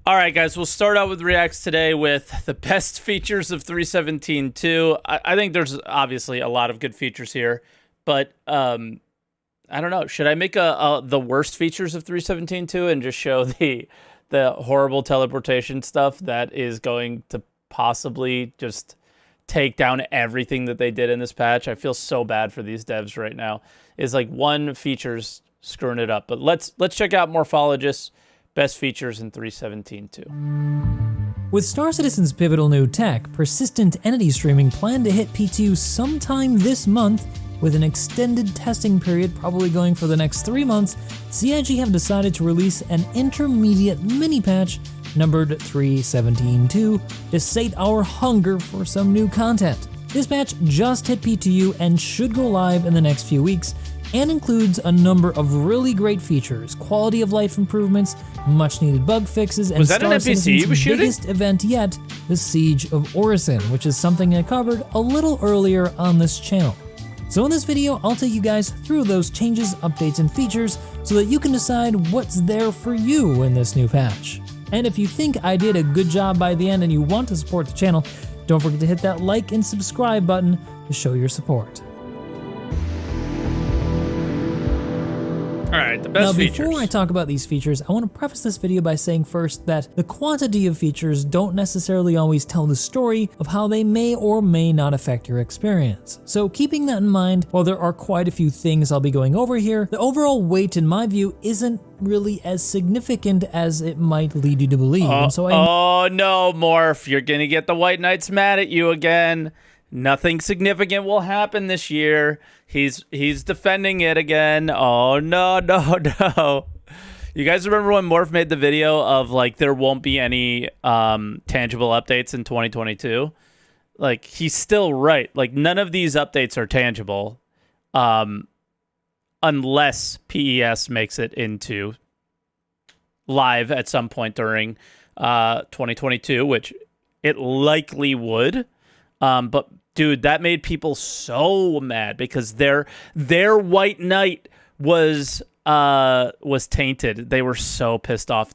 All right, guys, we'll start out with reacts today with the best features of 3.17.2. I think there's obviously a lot of good features here, but I don't know. Should I make the worst features of 3.17.2 and just show the horrible teleportation stuff that is going to possibly just take down everything that they did in this patch? I feel so bad for these devs right now. It's like one feature's screwing it up. But let's check out Morphologis. Best features in 3.17.2. With Star Citizen's pivotal new tech, persistent entity streaming planned to hit P2 sometime this month, with an extended testing period probably going for the next 3 months, CIG have decided to release an intermediate mini-patch numbered 3.17.2 to sate our hunger for some new content. This patch just hit P2U and should go live in the next few weeks, and includes a number of really great features, quality of life improvements, much needed bug fixes, and Star Citizen's biggest event yet, the Siege of Orison, which is something I covered a little earlier on this channel. So in this video, I'll take you guys through those changes, updates, and features so that you can decide what's there for you in this new patch. And if you think I did a good job by the end and you want to support the channel, don't forget to hit that like and subscribe button to show your support. All right, the best features. Now, before I talk about these features, I want to preface this video by saying first that the quantity of features don't necessarily always tell the story of how they may or may not affect your experience. So keeping that in mind, while there are quite a few things I'll be going over here, the overall weight in my view isn't really as significant as it might lead you to believe. Oh no, Morph, you're gonna get the White Knights mad at you again. Nothing significant will happen this year. He's defending it again. Oh, no. You guys remember when Morph made the video of, like, there won't be any tangible updates in 2022? Like, he's still right. Like, none of these updates are tangible unless PES makes it into live at some point during 2022, which it likely would. But dude, that made people so mad because their White Knight was tainted. They were so pissed off.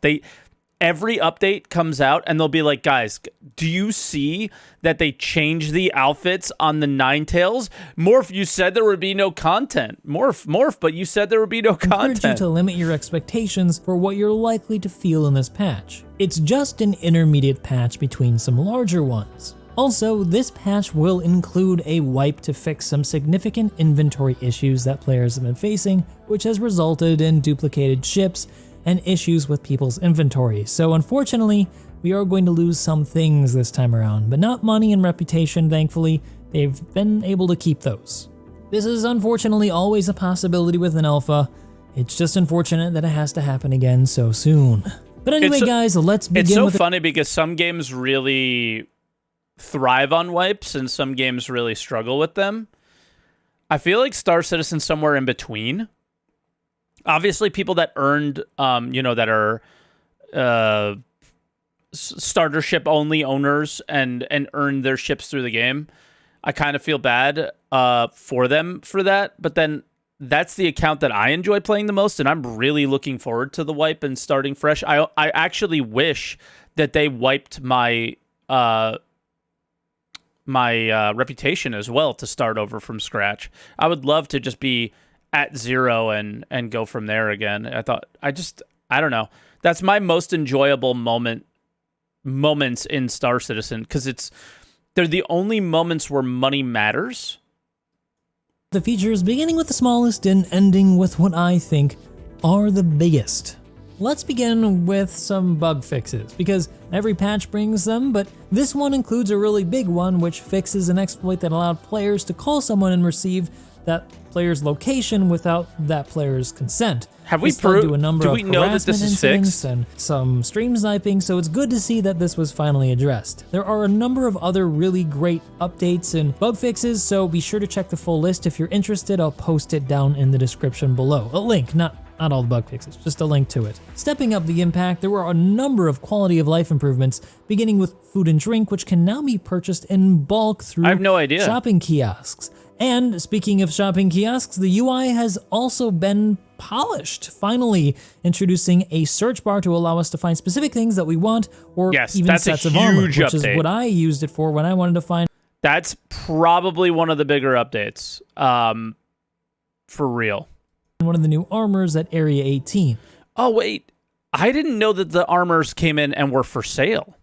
Every update comes out and they'll be like, guys, do you see that they changed the outfits on the Ninetales? Morph, you said there would be no content. Morph, but you said there would be no content. I encourage you to limit your expectations for what you're likely to feel in this patch. It's just an intermediate patch between some larger ones. Also, this patch will include a wipe to fix some significant inventory issues that players have been facing, which has resulted in duplicated ships and issues with people's inventory. So unfortunately, we are going to lose some things this time around, but not money and reputation, thankfully. They've been able to keep those. This is unfortunately always a possibility with an alpha. It's just unfortunate that it has to happen again so soon. But anyway, guys, let's begin with— It's so funny because some games really thrive on wipes and some games really struggle with them. I feel like Star Citizen's somewhere in between. Obviously, people that earned, that are starter ship only owners and earned their ships through the game, I kind of feel bad for them for that. But then that's the account that I enjoy playing the most, and I'm really looking forward to the wipe and starting fresh. I actually wish that they wiped my reputation as well to start over from scratch. I would love to just be at 0 and go from there again. I don't know. That's my most enjoyable moments in Star Citizen because they're the only moments where money matters. The features beginning with the smallest and ending with what I think are the biggest. Let's begin with some bug fixes, because every patch brings them, but this one includes a really big one, which fixes an exploit that allowed players to call someone and receive that player's location without that player's consent. Have we proved? Do we know that this is fixed? And some stream sniping, so it's good to see that this was finally addressed. There are a number of other really great updates and bug fixes, so be sure to check the full list if you're interested. I'll post it down in the description below. A link, not Not all the bug fixes, just a link to it. Stepping up the impact, there were a number of quality of life improvements, beginning with food and drink, which can now be purchased in bulk through I have no idea. shopping kiosks. And speaking of shopping kiosks, the UI has also been polished, finally introducing a search bar to allow us to find specific things that we want, or Yes, even that's a sets of armor, which huge is update. what I used it for when I wanted to find That's probably one of the bigger updates. For real. one of the new armors at Area 18. Oh, wait. I didn't know that the armors came in and were for sale.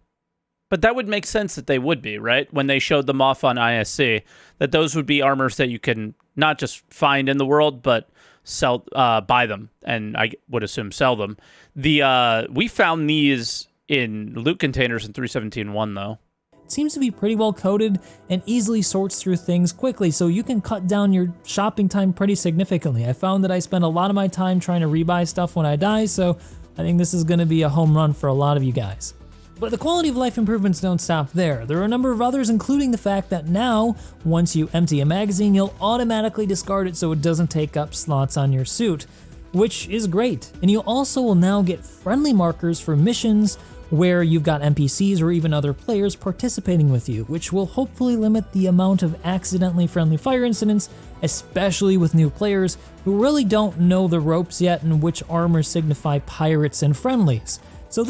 But that would make sense that they would be, right? When they showed them off on ISC, that those would be armors that you can not just find in the world, but sell, buy them, and I would assume sell them. We found these in loot containers in 3.17.1, though. It seems to be pretty well coded and easily sorts through things quickly, so you can cut down your shopping time pretty significantly. I found that I spend a lot of my time trying to rebuy stuff when I die, so I think this is going to be a home run for a lot of you guys. But the quality of life improvements don't stop there. There are a number of others, including the fact that now, once you empty a magazine, you'll automatically discard it so it doesn't take up slots on your suit, which is great. And you also will now get friendly markers for missions where you've got NPCs or even other players participating with you, which will hopefully limit the amount of accidentally friendly fire incidents, especially with new players who really don't know the ropes yet and which armors signify pirates and friendlies. So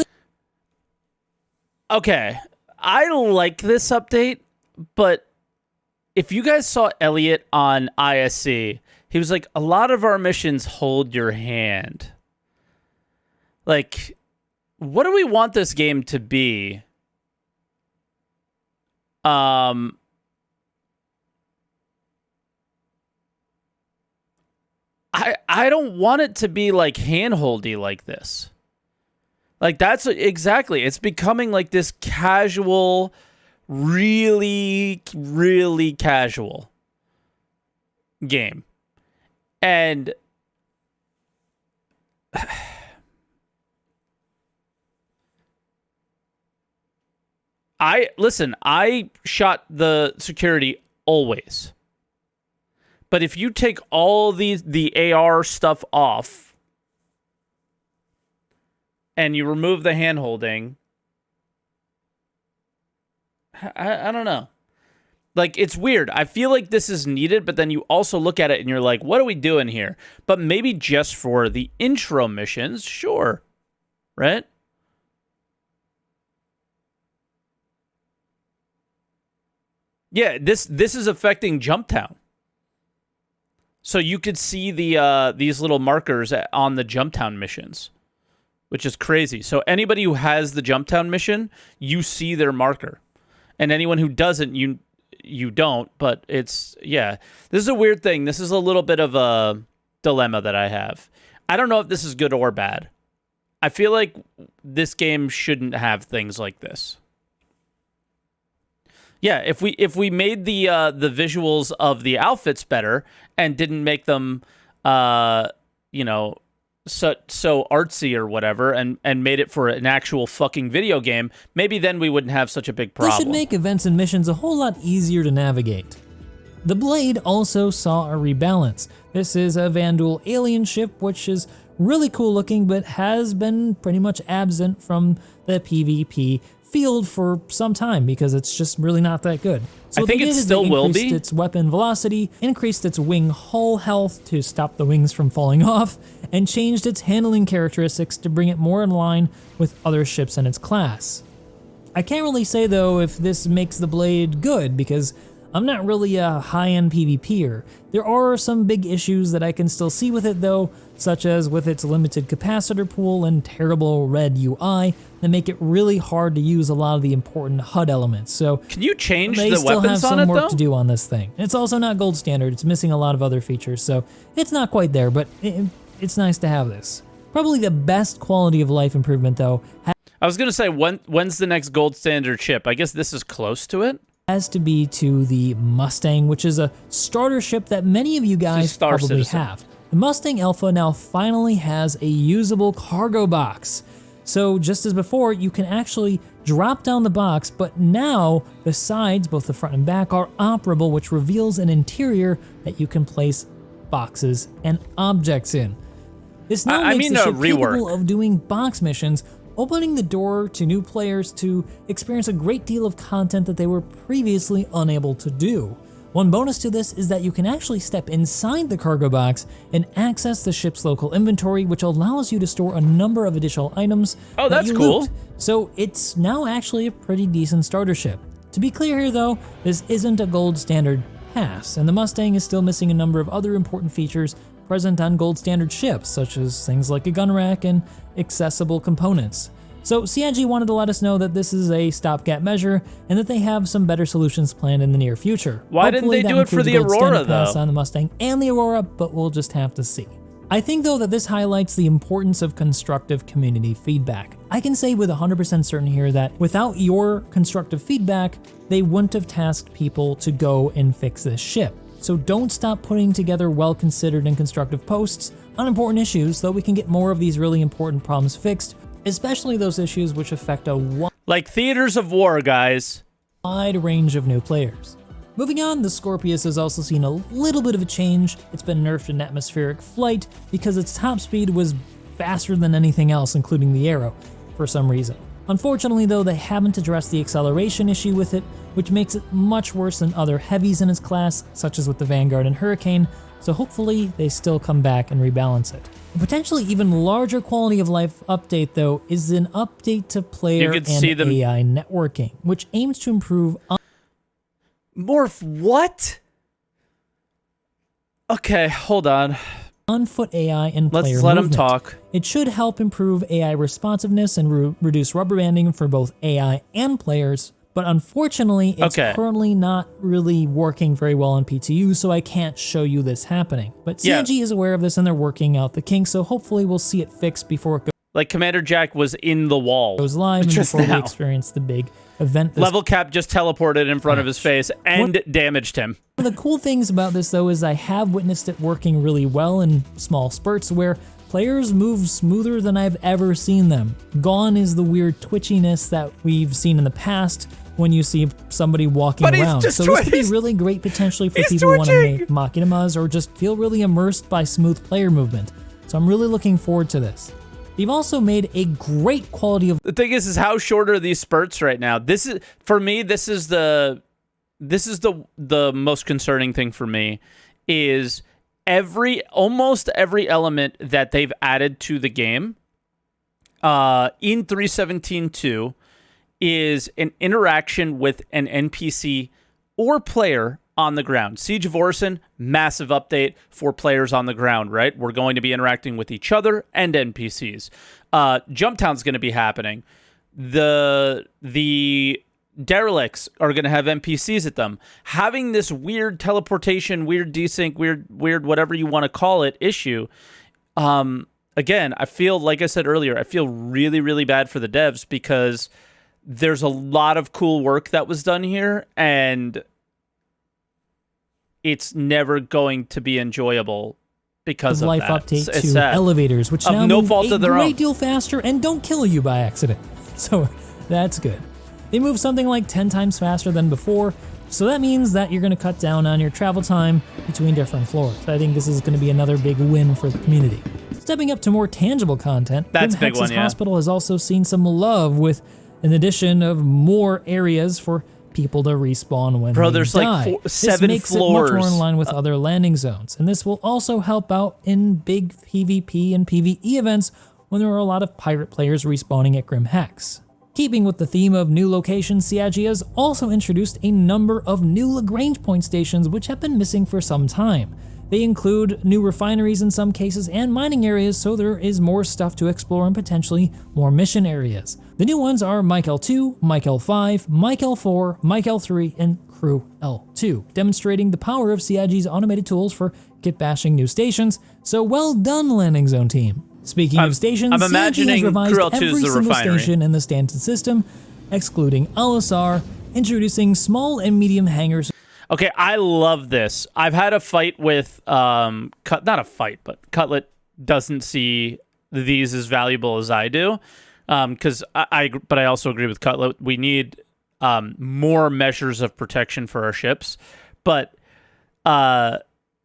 Okay, I like this update, but if you guys saw Elliot on ISC, he was like, a lot of our missions hold your hand. Like, what do we want this game to be? I don't want it to be like handholdy like this. Like, that's exactly, it's becoming like this casual, really, really casual game. And I shot the security always. But if you take all the AR stuff off, and you remove the hand-holding, I don't know. Like, it's weird. I feel like this is needed, but then you also look at it and you're like, what are we doing here? But maybe just for the intro missions, sure. Right? Yeah, this is affecting Jumptown. So you could see these little markers on the Jumptown missions, which is crazy. So anybody who has the Jumptown mission, you see their marker. And anyone who doesn't, you don't. But it's, yeah. This is a weird thing. This is a little bit of a dilemma that I have. I don't know if this is good or bad. I feel like this game shouldn't have things like this. Yeah, if we made the visuals of the outfits better and didn't make them, so artsy or whatever, and made it for an actual fucking video game, maybe then we wouldn't have such a big problem. They should make events and missions a whole lot easier to navigate. The Blade also saw a rebalance. This is a Vanduul alien ship, which is really cool looking, but has been pretty much absent from the PvP field for some time because it's just really not that good. So I think it still will be. They increased its weapon velocity, increased its wing hull health to stop the wings from falling off, and changed its handling characteristics to bring it more in line with other ships in its class. I can't really say though if this makes the Blade good because I'm not really a high-end PvPer. There are some big issues that I can still see with it though, such as with its limited capacitor pool and terrible red UI that make it really hard to use a lot of the important HUD elements. So can you change the weapons on it though? They still have some work to do on this thing. It's also not gold standard. It's missing a lot of other features, so it's not quite there, but it's nice to have this. Probably the best quality of life improvement though I was gonna say, when's the next gold standard ship? I guess this is close to it. Has to be to the Mustang, which is a starter ship that many of you guys probably have. The Mustang Alpha now finally has a usable cargo box. So just as before, you can actually drop down the box, but now the sides, both the front and back, are operable, which reveals an interior that you can place boxes and objects in. This now I makes mean the a ship rework. capable of doing box missions, opening the door to new players to experience a great deal of content that they were previously unable to do. One bonus to this is that you can actually step inside the cargo box and access the ship's local inventory, which allows you to store a number of additional items Oh, that that's you cool. loot. So it's now actually a pretty decent starter ship. To be clear here though, this isn't a gold standard pass, and the Mustang is still missing a number of other important features present on gold standard ships, such as things like a gun rack and accessible components. So CIG wanted to let us know that this is a stopgap measure and that they have some better solutions planned in the near future. Why didn't Hopefully they that do it for includes the a gold standard Aurora, pass though? on the Mustang and the Aurora, but we'll just have to see. I think though that this highlights the importance of constructive community feedback. I can say with 100% certainty here that without your constructive feedback, they wouldn't have tasked people to go and fix this ship. So don't stop putting together well-considered and constructive posts on important issues so we can get more of these really important problems fixed, especially those issues which affect a Like theaters of war, guys. wide range of new players. Moving on, the Scorpius has also seen a little bit of a change. It's been nerfed in atmospheric flight because its top speed was faster than anything else, including the Arrow, for some reason. Unfortunately though, they haven't addressed the acceleration issue with it, which makes it much worse than other heavies in its class, such as with the Vanguard and Hurricane, so hopefully they still come back and rebalance it. A potentially even larger quality of life update though is an update to player and AI networking, which aims to improve Morph, what? Okay, hold on. on-foot AI and player Let's let him movement. talk. It should help improve AI responsiveness and reduce rubber banding for both AI and players, but unfortunately, it's currently not really working very well on PTU, so I can't show you this happening. But CIG is aware of this and they're working out the kinks, so hopefully we'll see it fixed before it Like Commander Jack was in the wall. goes live and just before we now. experience the big event. Level Cap just teleported in front of his face and damaged him. One of the cool things about this though is I have witnessed it working really well in small spurts where players move smoother than I've ever seen them. Gone is the weird twitchiness that we've seen in the past when you see somebody walking around. So this could be really great potentially for people who want to make machinamas or just feel really immersed by smooth player movement. So I'm really looking forward to this. They've also made a great quality of... The thing is how short are these spurts right now? This is, for me, this is the most concerning thing for me is almost every element that they've added to the game in 3.17.2 is an interaction with an NPC or player on the ground. Siege of Orison, massive update for players on the ground, right? We're going to be interacting with each other and NPCs. Jumptown's going to be happening. The derelicts are going to have NPCs at them. Having this weird teleportation, weird desync, weird whatever you want to call it issue. Again, I feel, like I said earlier, I feel really, really bad for the devs because there's a lot of cool work that was done here, and it's never going to be enjoyable because of life that. update It's to sad. elevators, which Of now no move fault a of their great own. deal faster and don't kill you by accident. So that's good. They move something like 10 times faster than before, so that means that you're going to cut down on your travel time between different floors. I think this is going to be another big win for the community. Stepping up to more tangible content, That's Grim big one, Hex's yeah. Hospital has also seen some love with an addition of more areas for people to respawn when they there's die. like This 7 makes it much floors. more in line with other landing zones, and this will also help out in big PvP and PvE events when there are a lot of pirate players respawning at Grim Hex. Keeping with the theme of new locations, CIG has also introduced a number of new Lagrange point stations which have been missing for some time. They include new refineries in some cases and mining areas, so there is more stuff to explore and potentially more mission areas. The new ones are Mike L2, Mike L5, Mike L4, Mike L3, and Crew L2, demonstrating the power of CIG's automated tools for kit bashing new stations, so well done landing zone team. Speaking of stations, I'm CIG imagining has revised Crew L2 is every the single refinery. station in the Stanton system, excluding LSR, introducing small and medium hangars. Okay, I love this. I've had a fight with not a fight, but Cutlet doesn't see these as valuable as I do. Because but I also agree with Cutlet. We need more measures of protection for our ships. But I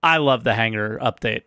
love the hangar update.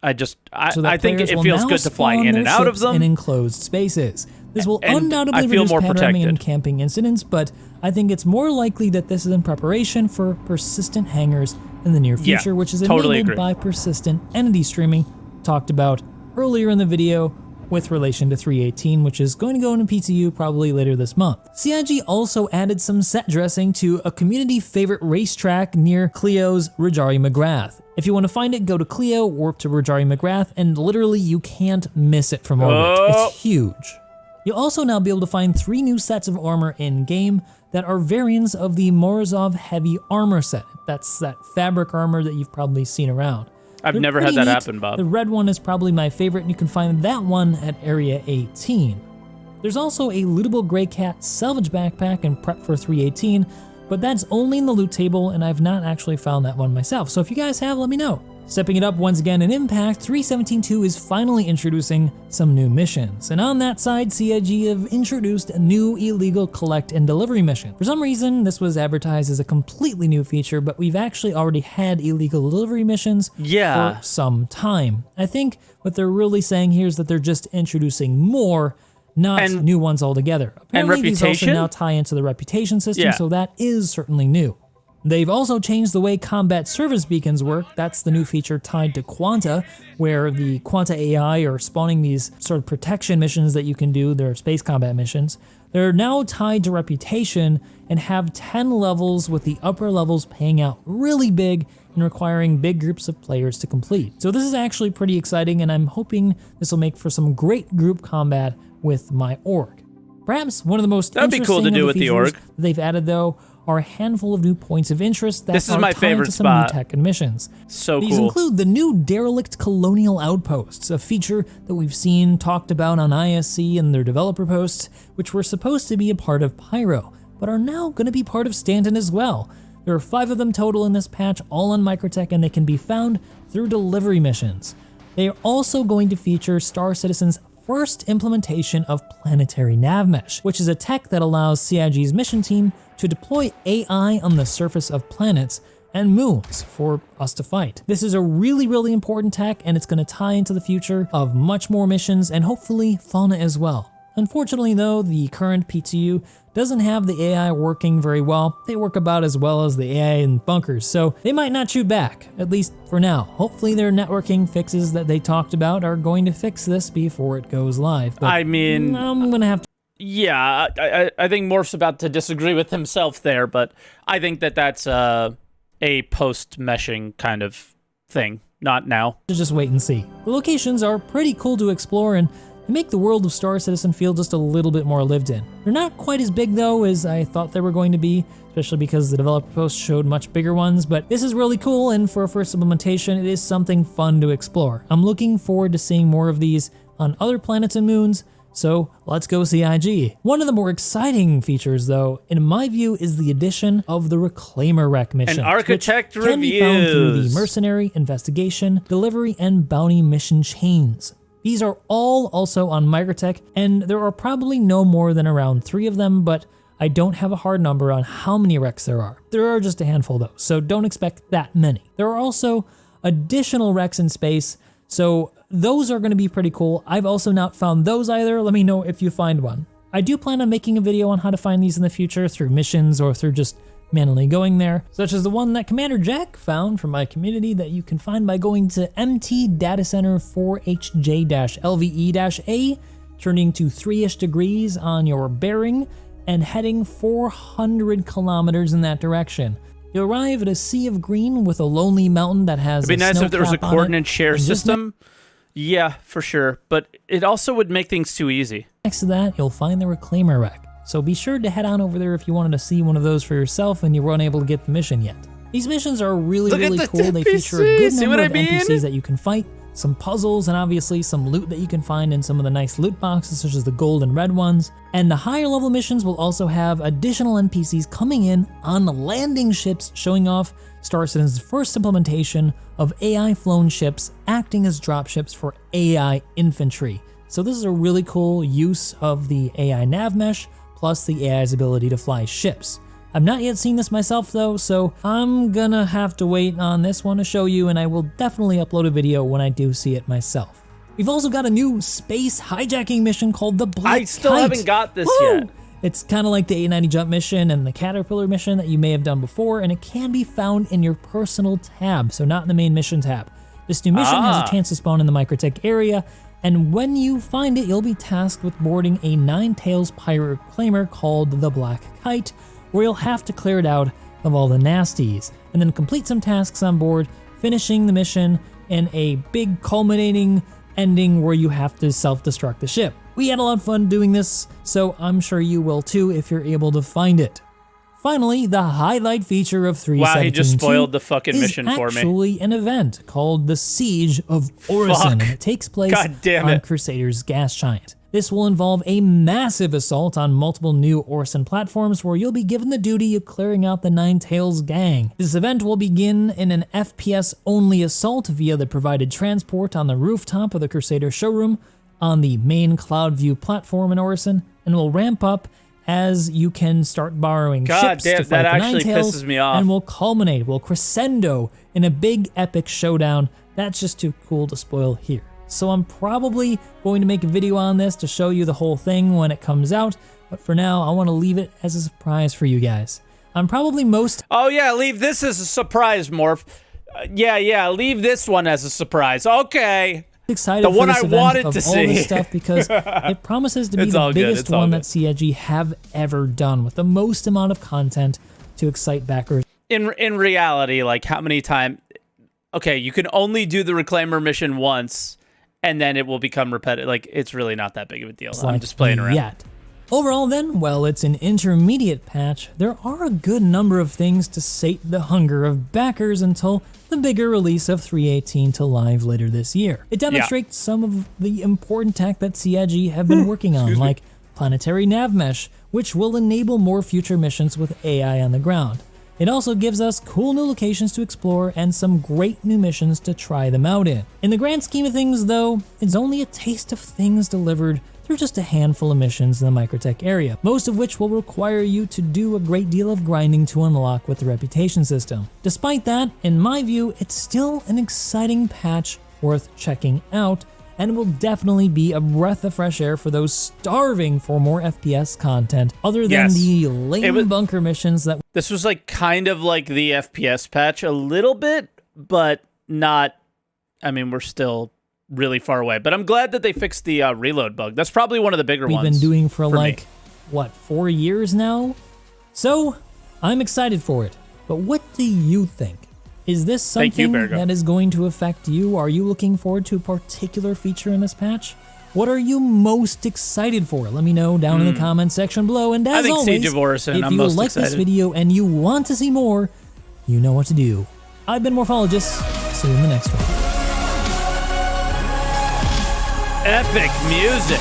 I so that think players it will feels now good to fly spawn in their and out of ships them. in enclosed spaces. This will And undoubtedly I feel reduce more panoramic and protected. camping incidents, but I think it's more likely that this is in preparation for persistent hangars in the near Yeah, future, which is totally enabled agree. by persistent entity streaming, talked about earlier in the video with relation to 3.18, which is going to go into PTU probably later this month. CIG also added some set dressing to a community favorite racetrack near Clio's Rajari McGrath. If you want to find it, go to Clio, warp to Rajari McGrath, and literally you can't miss it from orbit. Oh. It's huge. You'll also now be able to find 3 new sets of armor in-game that are variants of the Morozov Heavy Armor set. That's that fabric armor that you've probably seen around. I've They're never had pretty that neat. happen, Bob. The red one is probably my favorite, and you can find that one at Area 18. There's also a lootable Grey Cat salvage backpack and prep for 3.18, but that's only in the loot table, and I've not actually found that one myself. So if you guys have, let me know. Stepping it up once again in Impact, 3.17.2 is finally introducing some new missions. And on that side, CIG have introduced a new illegal collect and delivery mission. For some reason, this was advertised as a completely new feature, but we've actually already had illegal delivery missions Yeah. for some time. I think what they're really saying here is that they're just introducing more, not And- new ones altogether. Apparently, these also reputation? now tie into the reputation system, Yeah. so that is certainly new. They've also changed the way combat service beacons work. That's the new feature tied to Quanta, where the Quanta AI are spawning these sort of protection missions that you can do. They're space combat missions. They're now tied to reputation and have 10 levels, with the upper levels paying out really big and requiring big groups of players to complete. So this is actually pretty exciting, and I'm hoping this will make for some great group combat with my org. Perhaps one of the most That'd be interesting cool to of do the with the features org. that they've added, though, are a handful of new points of interest that This is are my tied favorite to some spot. new tech and missions. So These cool. include the new derelict colonial outposts, a feature that we've seen talked about on ISC and their developer posts, which were supposed to be a part of Pyro, but are now going to be part of Stanton as well. There are 5 of them total in this patch, all on Microtech, and they can be found through delivery missions. They are also going to feature Star Citizen's first implementation of planetary nav mesh, which is a tech that allows CIG's mission team to deploy AI on the surface of planets and moons for us to fight. This is a really, really important tech, and it's going to tie into the future of much more missions and hopefully fauna as well. Unfortunately though, the current PTU doesn't have the AI working very well. They work about as well as the AI in bunkers, so they might not shoot back, at least for now. Hopefully their networking fixes that they talked about are going to fix this before it goes live. But I mean, I'm gonna have to. yeah, I think Morph's about to disagree with himself there, but I think that that's a post-meshing kind of thing, not now. Just wait and see. The locations are pretty cool to explore, and they make the world of Star Citizen feel just a little bit more lived in. They're not quite as big though as I thought they were going to be, especially because the developer post showed much bigger ones, but this is really cool, and for a first implementation, it is something fun to explore. I'm looking forward to seeing more of these on other planets and moons, so let's go CIG. One of the more exciting features though, in my view, is the addition of the Reclaimer Wreck mission, An architect which can be found through the reviews. Mercenary, Investigation, Delivery, and Bounty mission chains. These are all also on Microtech, and there are probably no more than around 3 of them, but I don't have a hard number on how many wrecks there are. There are just a handful though, so don't expect that many. There are also additional wrecks in space, so those are going to be pretty cool. I've also not found those either. Let me know if you find one. I do plan on making a video on how to find these in the future through missions or through just manually going there, such as the one that Commander Jack found from my community that you can find by going to MT Data Center 4HJ-LVE-A, turning to 3-ish degrees on your bearing, and heading 400 kilometers in that direction. You'll arrive at a sea of green with a lonely mountain that has It'd be nice if there was a coordinate share and just system. Yeah, for sure. But it also would make things too easy. next to that, you'll find the Reclaimer Wreck. So be sure to head on over there if you wanted to see one of those for yourself and you weren't able to get the mission yet. These missions are really, Look at really the cool. They feature a NPCs, good see number what I of mean? NPCs that you can fight, some puzzles, and obviously some loot that you can find in some of the nice loot boxes, such as the gold and red ones. And the higher level missions will also have additional NPCs coming in on landing ships, showing off Star Citizen's first implementation of AI-flown ships acting as dropships for AI infantry. So this is a really cool use of the AI nav mesh, plus the AI's ability to fly ships. I've not yet seen this myself though, so I'm gonna have to wait on this one to show you, and I will definitely upload a video when I do see it myself. We've also got a new space hijacking mission called the Black Kite. I still haven't got this yet. It's kind of like the 890 jump mission and the Caterpillar mission that you may have done before, and it can be found in your personal tab, so not in the main mission tab. This new mission has a chance to spawn in the Microtech area, and when you find it, you'll be tasked with boarding a Nine-Tails pirate reclaimer called the Black Kite, where you'll have to clear it out of all the nasties, and then complete some tasks on board, finishing the mission in a big culminating ending where you have to self-destruct the ship. We had a lot of fun doing this, so I'm sure you will too if you're able to find it. Finally, the highlight feature of 3.17.2 Wow, he just spoiled the fucking mission for me. Is actually an event called the Siege of Orison, and it takes place on Crusader's gas giant. This will involve a massive assault on multiple new Orison platforms where you'll be given the duty of clearing out the Nine-Tails gang. This event will begin in an FPS-only assault via the provided transport on the rooftop of the Crusader showroom on the main Cloudview platform in Orison, and will ramp up as you can start borrowing ships to fight the Nine-Tails, and will crescendo in a big epic showdown. That's just too cool to spoil here. So I'm probably going to make a video on this to show you the whole thing when it comes out, but for now, I want to leave it as a surprise for you guys. I'm probably most... Oh yeah, leave this as a surprise, Morph. Yeah, leave this one as a surprise. Okay. Excited for this event of all this stuff because it promises to be the biggest one that CIG have ever done, with the most amount of content to excite backers. In reality, like how many times... Okay, you can only do the Reclaimer mission once, and then it will become repetitive. Like, it's really not that big of a deal. I'm just playing around. Overall then, while it's an intermediate patch, there are a good number of things to sate the hunger of backers until the bigger release of 3.18 to live later this year. It demonstrates some of the important tech that CIG have been working on, like planetary nav mesh, which will enable more future missions with AI on the ground. It also gives us cool new locations to explore and some great new missions to try them out in. In the grand scheme of things though, it's only a taste of things delivered through just a handful of missions in the Microtech area, most of which will require you to do a great deal of grinding to unlock with the reputation system. Despite that, in my view, it's still an exciting patch worth checking out, and will definitely be a breath of fresh air for those starving for more FPS content, other than the lame bunker missions that... This was like kind of like the FPS patch a little bit, but not... I mean, we're still really far away. But I'm glad that they fixed the reload bug. That's probably one of the bigger ones. We've been doing for like, what, 4 years now? So, I'm excited for it. But what do you think? Is this something that is going to affect you? Are you looking forward to a particular feature in this patch? What are you most excited for? Let me know down in the comments section below. And as always, Siege of Orison, if you like this video and you want to see more, you know what to do. I've been Morphologis. See you in the next one. Epic music.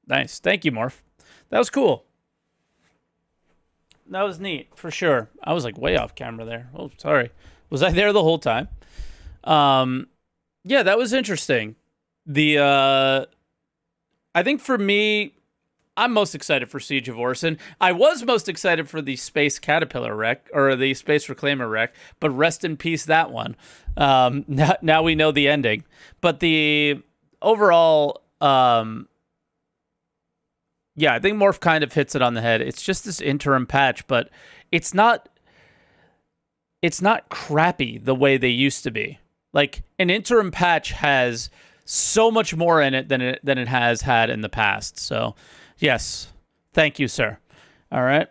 Nice. Thank you, Morph. That was cool. That was neat, for sure. I was like way off camera there. Oh, sorry. Was I there the whole time? Yeah, that was interesting. I think for me, I'm most excited for Siege of Orison. I was most excited for the Space Caterpillar wreck, or the Space Reclaimer wreck, but rest in peace that one. Now we know the ending. But the overall... yeah, I think Morph kind of hits it on the head. It's just this interim patch, but it's not crappy the way they used to be. Like, an interim patch has so much more in it than it has had in the past. So, yes, thank you, sir. All right.